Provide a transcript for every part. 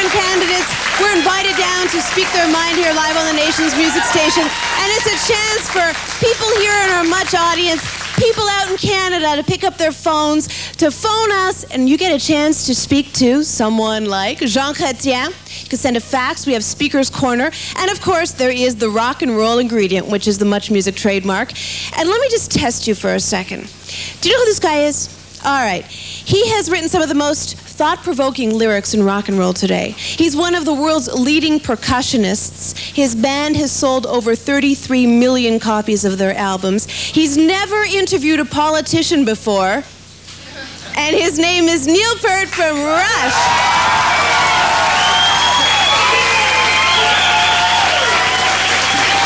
different candidates were invited down to speak their mind here live on the nation's music station. And it's a chance for people here in our much audience, people out in Canada, to pick up their phones, to phone us, and you get a chance to speak to someone like Jean Chrétien. You can send a fax. We have Speaker's Corner. And, of course, there is the rock and roll ingredient, which is the Much Music trademark. And let me just test you for a second. Do you know who this guy is? All right. He has written some of the most thought-provoking lyrics in rock and roll today. He's one of the world's leading percussionists. His band has sold over 33 million copies of their albums. He's never interviewed a politician before. And his name is Neil Peart from Rush.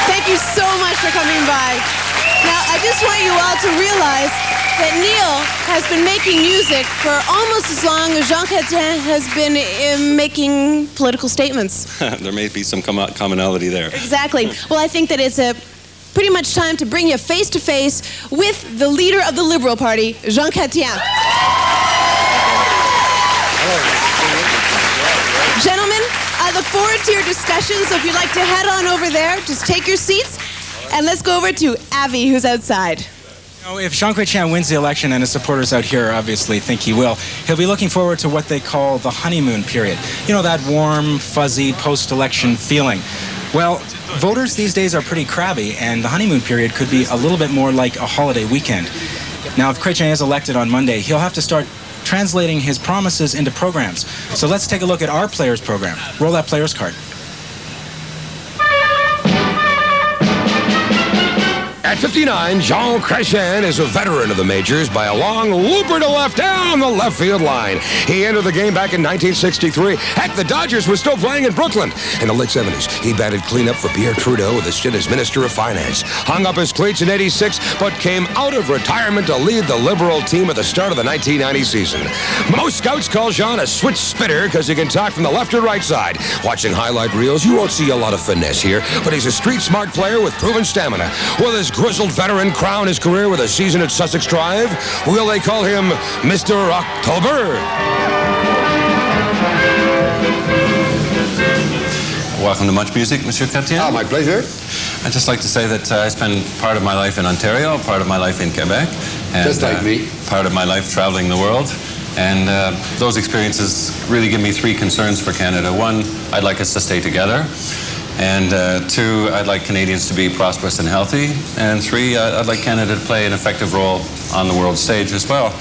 Thank you so much for coming by. Now, I just want you all to realize that Neil has been making music for almost as long as Jean Chrétien has been making political statements. There may be some commonality there. Exactly. Well, I think that it's pretty much time to bring you face to face with the leader of the Liberal Party, Jean Chrétien. Gentlemen, I look forward to your discussion, so if you'd like to head on over there, just take your seats, and let's go over to Avi, who's outside. If Jean Chrétien wins the election, and his supporters out here obviously think he will, he'll be looking forward to what they call the honeymoon period. You know, that warm, fuzzy, post-election feeling. Well, voters these days are pretty crabby, and the honeymoon period could be a little bit more like a holiday weekend. Now, if Chrétien is elected on Monday, he'll have to start translating his promises into programs. So let's take a look at our players program. Roll that players card. At 59, Jean Chrétien is a veteran of the majors by a long looper to left down the left field line. He entered the game back in 1963. Heck, the Dodgers were still playing in Brooklyn. In the late 70s, he batted cleanup for Pierre Trudeau with a stint as Minister of Finance. Hung up his cleats in 86, but came out of retirement to lead the Liberal team at the start of the 1990 season. Most scouts call Jean a switch spitter because he can talk from the left or right side. Watching highlight reels, you won't see a lot of finesse here, but he's a street-smart player with proven stamina. With his grizzled veteran crown his career with a season at Sussex Drive, will they call him Mr. October? Welcome to Much Music, Monsieur Chrétien. Oh, my pleasure. I'd just like to say that I spend part of my life in Ontario, part of my life in Quebec. And, just like me. Part of my life traveling the world. And those experiences really give me three concerns for Canada. One, I'd like us to stay together. And two, I'd like Canadians to be prosperous and healthy. And three, I'd like Canada to play an effective role on the world stage as well.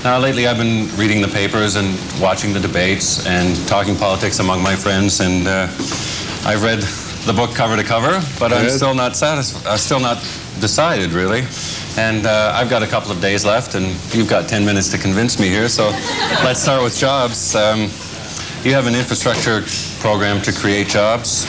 Now, lately I've been reading the papers and watching the debates and talking politics among my friends. And I've read the book cover to cover, but I'm still not satisfied. Still not decided, really. And I've got a couple of days left, and you've got 10 minutes to convince me here. So let's start with jobs. You have an infrastructure program to create jobs,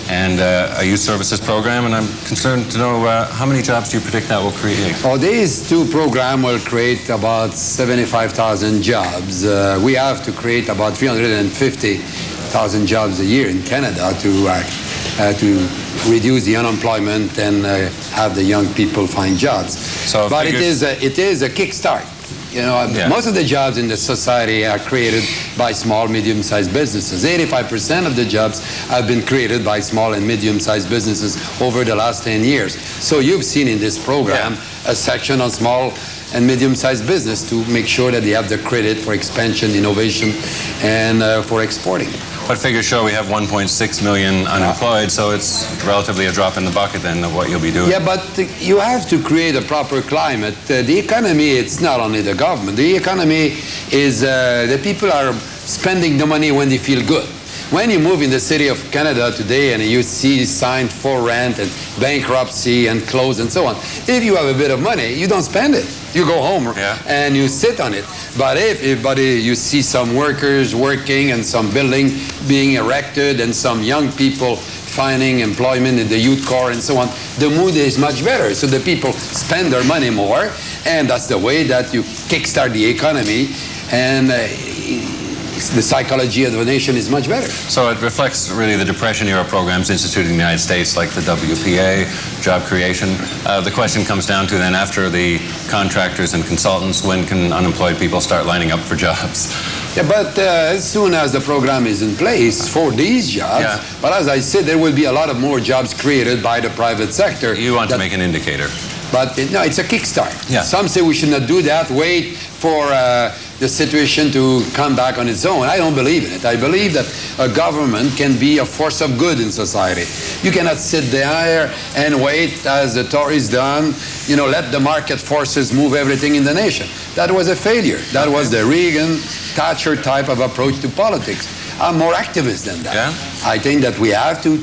and a youth services program, and I'm concerned to know how many jobs do you predict that will create? Oh, these two programs will create about 75,000 jobs. We have to create about 350,000 jobs a year in Canada to reduce the unemployment and have the young people find jobs. So but it is a kickstart. You know, most of the jobs in the society are created by small, medium-sized businesses. 85% of the jobs have been created by small and medium-sized businesses over the last 10 years. So you've seen in this program a section on small and medium-sized business to make sure that they have the credit for expansion, innovation, and for exporting. What figures show we have 1.6 million unemployed, so it's relatively a drop in the bucket then of what you'll be doing. Yeah, but you have to create a proper climate. The economy, it's not only the government. The economy is the people are spending the money when they feel good. When you move in the city of Canada today and you see signs for rent and bankruptcy and close and so on, if you have a bit of money, you don't spend it. You go home and you sit on it. But if you see some workers working and some building being erected and some young people finding employment in the youth corps and so on, the mood is much better. So the people spend their money more, and that's the way that you kickstart the economy, and the psychology of the nation is much better. So it reflects really the Depression-era programs instituted in the United States, like the WPA, job creation. The question comes down to then, after the contractors and consultants, when can unemployed people start lining up for jobs? Yeah, but as soon as the program is in place for these jobs, but as I said, there will be a lot of more jobs created by the private sector. You want to make an indicator. But no, it's a kickstart. Yeah. Some say we should not do that, wait for the situation to come back on its own. I don't believe in it. I believe that a government can be a force of good in society. You cannot sit there and wait as the Tories done, you know, let the market forces move everything in the nation. That was a failure. That was the Reagan, Thatcher type of approach to politics. I'm more activist than that. Yeah. I think that we have to,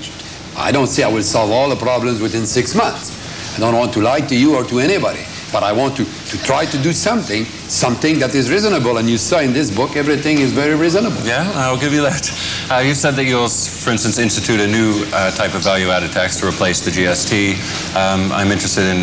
I don't say I will solve all the problems within 6 months. I don't want to lie to you or to anybody, but I want to try to do something that is reasonable. And you saw in this book, everything is very reasonable. Yeah, I'll give you that. You said that you'll, for instance, institute a new type of value-added tax to replace the GST. I'm interested in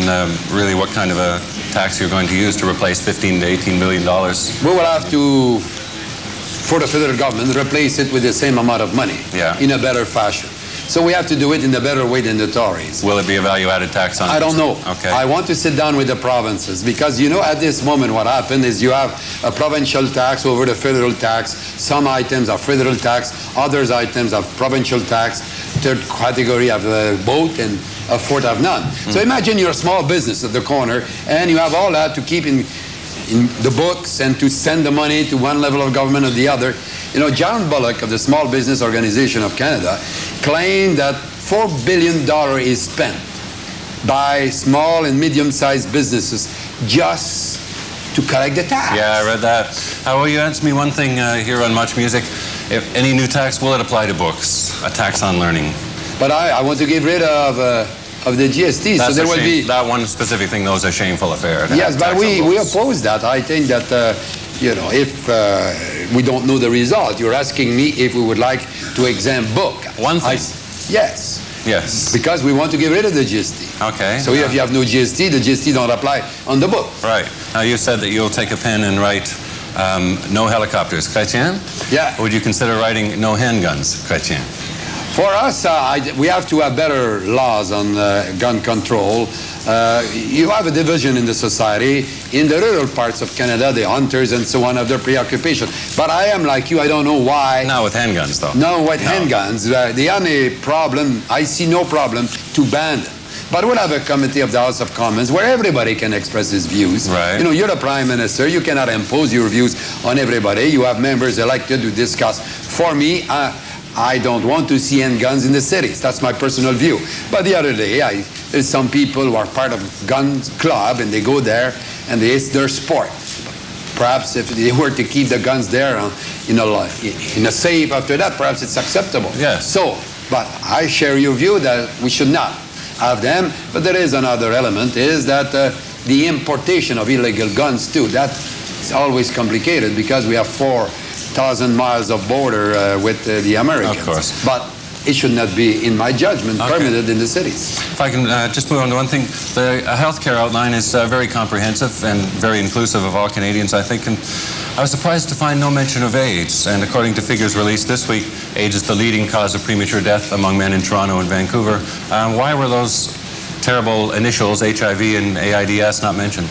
really what kind of a tax you're going to use to replace $15 to $18 billion. We will have to, for the federal government, replace it with the same amount of money in a better fashion. So we have to do it in a better way than the Tories. Will it be a value-added tax on it? I don't know. Okay. I want to sit down with the provinces because, you know, at this moment what happened is you have a provincial tax over the federal tax. Some items are federal tax, others items are provincial tax, third category have both, and a fourth have none. So imagine you're a small business at the corner and you have all that to keep in the books and to send the money to one level of government or the other. You know, John Bullock of the Small Business Organization of Canada claimed that $4 billion is spent by small and medium-sized businesses just to collect the tax. Yeah, I read that. Will you answer me one thing here on Much Music? If any new tax, will it apply to books? A tax on learning? But I want to get rid of the GST, That's so there will be... That one specific thing, though, is a shameful affair. Yes, but we oppose that. I think that, you know, if we don't know the result, you're asking me if we would like to exempt book. One thing. Yes. Yes. Because we want to get rid of the GST. Okay. So if you have no GST, the GST don't apply on the book. Right. Now, you said that you'll take a pen and write no helicopters. Chrétien? Yeah. Or would you consider writing no handguns? Chrétien? For us, we have to have better laws on gun control. You have a division in the society. In the rural parts of Canada, the hunters and so on have their preoccupation. But I am like you, I don't know why. Not with handguns, though. No, with handguns. The only problem, I see no problem to ban them. But we'll have a committee of the House of Commons where everybody can express his views. Right. You know, you're the Prime Minister. You cannot impose your views on everybody. You have members elected to discuss. For me, I don't want to see handguns in the cities. That's my personal view. But the other day, there's some people who are part of gun club and they go there and it's their sport. Perhaps if they were to keep the guns there, in a safe after that, perhaps it's acceptable. Yes. So, but I share your view that we should not have them. But there is another element, is that the importation of illegal guns too. That's always complicated because we have 4,000 miles of border with the Americans. Of course. But it should not be, in my judgment, permitted in the cities. If I can just move on to one thing. The healthcare outline is very comprehensive and very inclusive of all Canadians, I think. And I was surprised to find no mention of AIDS. And according to figures released this week, AIDS is the leading cause of premature death among men in Toronto and Vancouver. Why were those terrible initials, HIV and AIDS, not mentioned?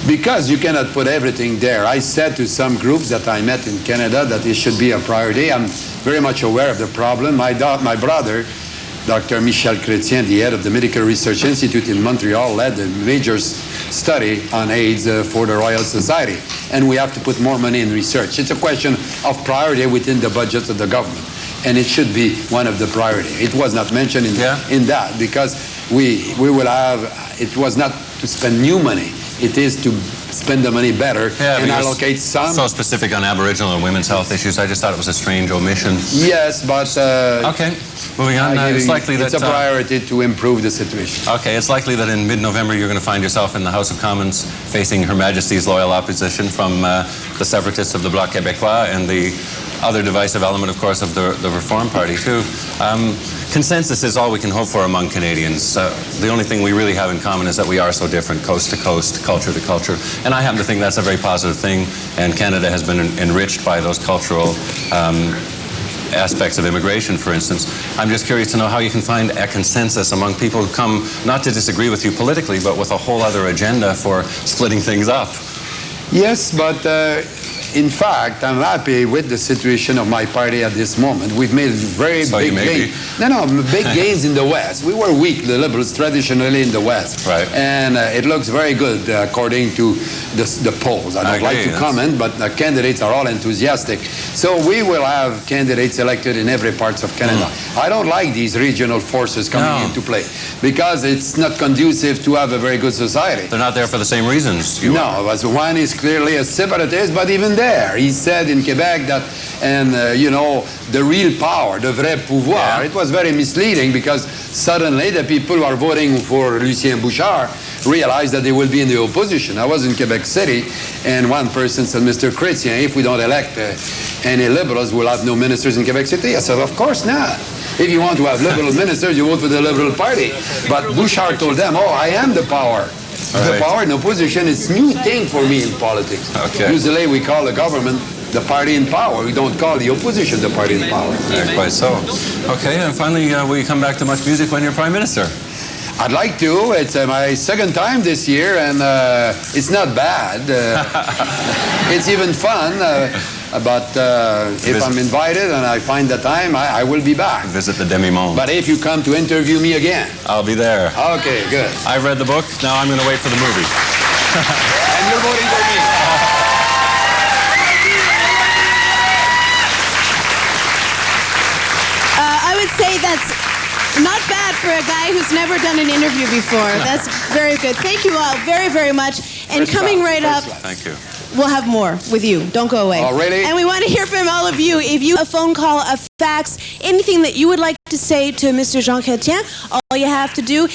Because you cannot put everything there. I said to some groups that I met in Canada that it should be a priority. I'm very much aware of the problem. My brother, Dr. Michel Chrétien, the head of the Medical Research Institute in Montreal, led a major study on AIDS for the Royal Society. And we have to put more money in research. It's a question of priority within the budget of the government. And it should be one of the priority. It was not mentioned in that because we will have, it was not to spend new money. It is to spend the money better and allocate some. So specific on Aboriginal and women's health issues. I just thought it was a strange omission. Yes, but okay, moving on. It's likely that it's a priority to improve the situation. Okay, it's likely that in mid-November you're going to find yourself in the House of Commons facing Her Majesty's loyal opposition from the separatists of the Bloc Québécois and the other divisive element, of course, of the Reform Party too. Consensus is all we can hope for among Canadians. The only thing we really have in common is that we are so different, coast to coast, culture to culture. And I happen to think that's a very positive thing, and Canada has been enriched by those cultural aspects of immigration, for instance. I'm just curious to know how you can find a consensus among people who come not to disagree with you politically, but with a whole other agenda for splitting things up. Yes, but In fact, I'm happy with the situation of my party at this moment. We've made very big gains. No, big gains in the West. We were weak, the Liberals, traditionally in the West. Right. And it looks very good according to the polls. I don't like to comment, but the candidates are all enthusiastic. So we will have candidates elected in every part of Canada. I don't like these regional forces coming into play because it's not conducive to have a very good society. They're not there for the same reasons. No, as one is clearly a separatist, but even there, he said in Quebec that, and you know, the real power, the vrai pouvoir, it was very misleading because suddenly the people who are voting for Lucien Bouchard realized that they will be in the opposition. I was in Quebec City, and one person said, Mr. Chrétien, if we don't elect any liberals, we'll have no ministers in Quebec City. I said, of course not. If you want to have liberal ministers, you vote for the Liberal Party. But Bouchard told them, oh, I am the power. The power in opposition is a new thing for me in politics. Okay. Usually we call the government the party in power. We don't call the opposition the party in power. Quite so. Okay, and finally, will you come back to Much Music when you're Prime Minister? I'd like to. It's my second time this year, and it's not bad. It's even fun. But if I'm invited and I find the time, I will be back. Visit the demi-monde. But if you come to interview me again. I'll be there. Okay, good. I've read the book. Now I'm going to wait for the movie. And you're voting for me. I would say that's not bad for a guy who's never done an interview before. That's very good. Thank you all very, very much. And coming right up, Thank you. we'll have more with you. Don't go away. Already? And we want to hear from all of you. If you have a phone call, a fax, anything that you would like to say to Mr. Jean Chrétien, all you have to do